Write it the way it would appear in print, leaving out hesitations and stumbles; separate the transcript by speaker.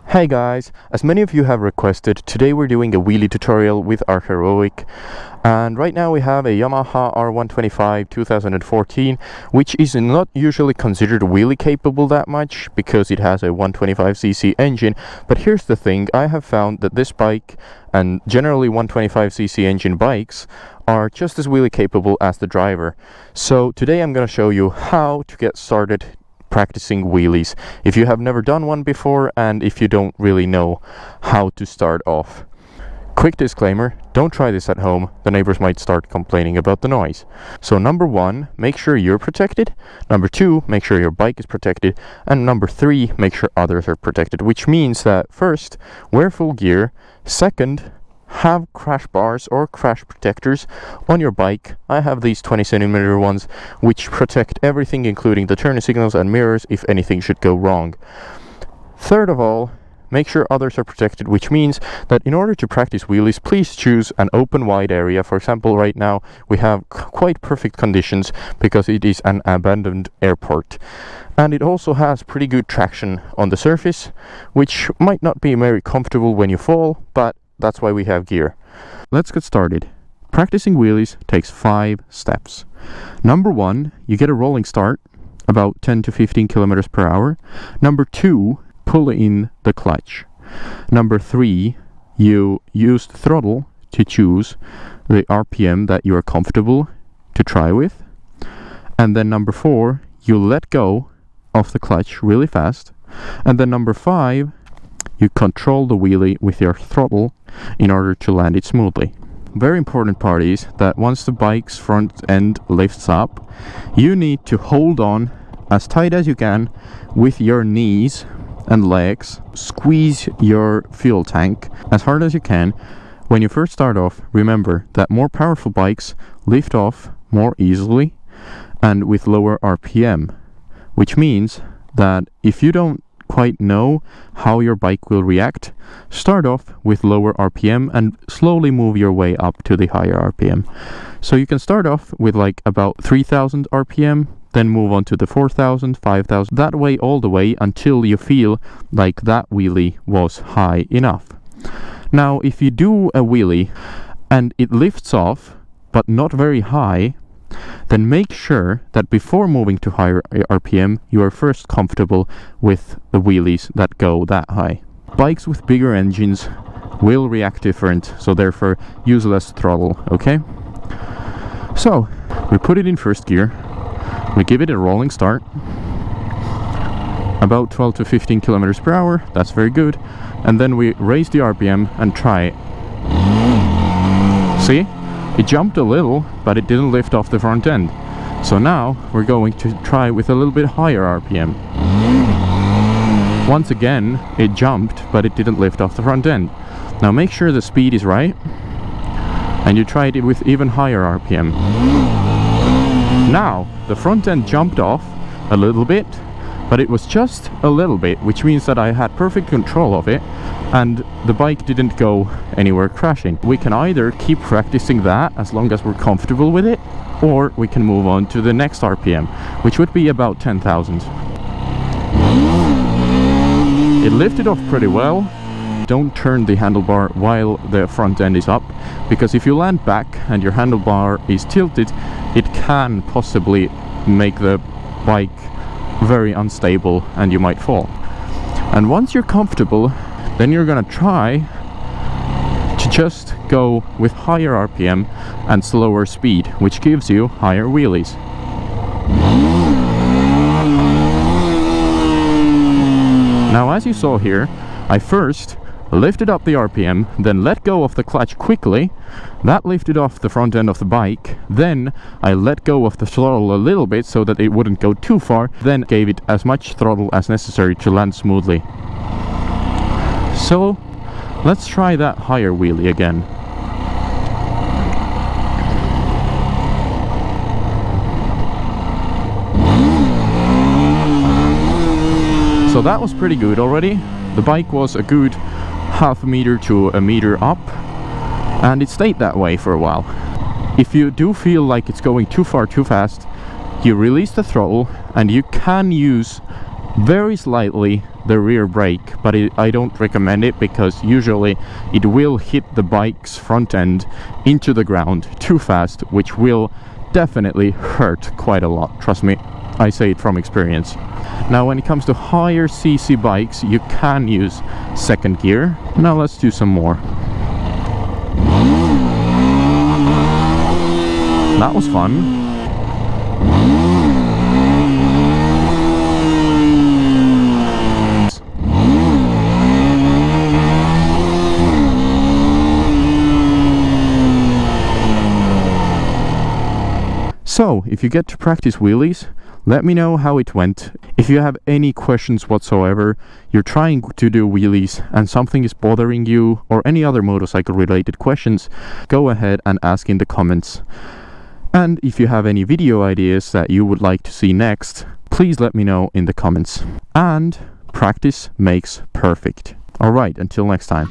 Speaker 1: Hey guys, as many of you have requested, today we're doing a wheelie tutorial with our Heroic, and right now we have a Yamaha R125 2014, which is not usually considered wheelie capable that much because it has a 125cc engine. But here's the thing, I have found that this bike and generally 125cc engine bikes are just as wheelie capable as the driver. So today I'm going to show you how to get started practicing wheelies if you have never done one before and if you don't really know how to start off. Quick disclaimer, don't try this at home, the neighbors might start complaining about the noise. So number 1, make sure you're protected. Number 2, make sure your bike is protected. And number 3, make sure others are protected, which means that first, wear full gear. Second, have crash bars or crash protectors on your bike. I have these 20cm ones which protect everything, including the turn signals and mirrors if anything should go wrong. Third of all, make sure others are protected, which means that in order to practice wheelies, please choose an open wide area. For example, right now we have quite perfect conditions because it is an abandoned airport, and it also has pretty good traction on the surface, which might not be very comfortable when you fall, but that's why we have gear. Let's get started. Practicing wheelies takes 5 steps. Number 1, you get a rolling start, about 10 to 15 kilometers per hour. Number 2, pull in the clutch. Number 3, you use the throttle to choose the RPM that you are comfortable to try with. And then number 4, you let go of the clutch really fast. And then number 5, you control the wheelie with your throttle in order to land it smoothly. Very important part is that once the bike's front end lifts up, you need to hold on as tight as you can with your knees and legs. Squeeze your fuel tank as hard as you can. When you first start off, remember that more powerful bikes lift off more easily and with lower RPM, which means that if you don't quite know how your bike will react, start off with lower RPM and slowly move your way up to the higher RPM. So you can start off with like about 3000 RPM, then move on to the 4000, 5000, that way all the way until you feel like that wheelie was high enough. Now if you do a wheelie and it lifts off but not very high, then make sure that before moving to higher RPM, you are first comfortable with the wheelies that go that high. Bikes with bigger engines will react different, so therefore use less throttle, okay? So, we put it in first gear, we give it a rolling start, about 12 to 15 kilometers per hour, that's very good, and then we raise the RPM and try. See? It jumped a little, but it didn't lift off the front end. So now we're going to try with a little bit higher RPM. Once again, it jumped, but it didn't lift off the front end. Now make sure the speed is right, and you try it with even higher RPM. Now, the front end jumped off a little bit, but it was just a little bit, which means that I had perfect control of it, and the bike didn't go anywhere crashing. We can either keep practicing that as long as we're comfortable with it, or we can move on to the next RPM, which would be about 10,000. It lifted off pretty well. Don't turn the handlebar while the front end is up, because if you land back and your handlebar is tilted, it can possibly make the bike very unstable and you might fall. And once you're comfortable, then you're gonna try to just go with higher RPM and slower speed, which gives you higher wheelies. Now as you saw here, I first lifted up the RPM, then let go of the clutch quickly. That lifted off the front end of the bike. Then I let go of the throttle a little bit so that it wouldn't go too far, then gave it as much throttle as necessary to land smoothly. So let's try that higher wheelie again. So that was pretty good already. The bike was a good half a meter to a meter up, and it stayed that way for a while. If you do feel like it's going too far too fast, you release the throttle and you can use very slightly the rear brake, but I don't recommend it because usually it will hit the bike's front end into the ground too fast, which will definitely hurt quite a lot. Trust me, I say it from experience. Now when it comes to higher cc bikes, you can use second gear. Now let's do some more. That was fun. So, if you get to practice wheelies, let me know how it went. If you have any questions whatsoever, you're trying to do wheelies and something is bothering you, or any other motorcycle related questions, go ahead and ask in the comments. And if you have any video ideas that you would like to see next, please let me know in the comments. And practice makes perfect. Alright, until next time.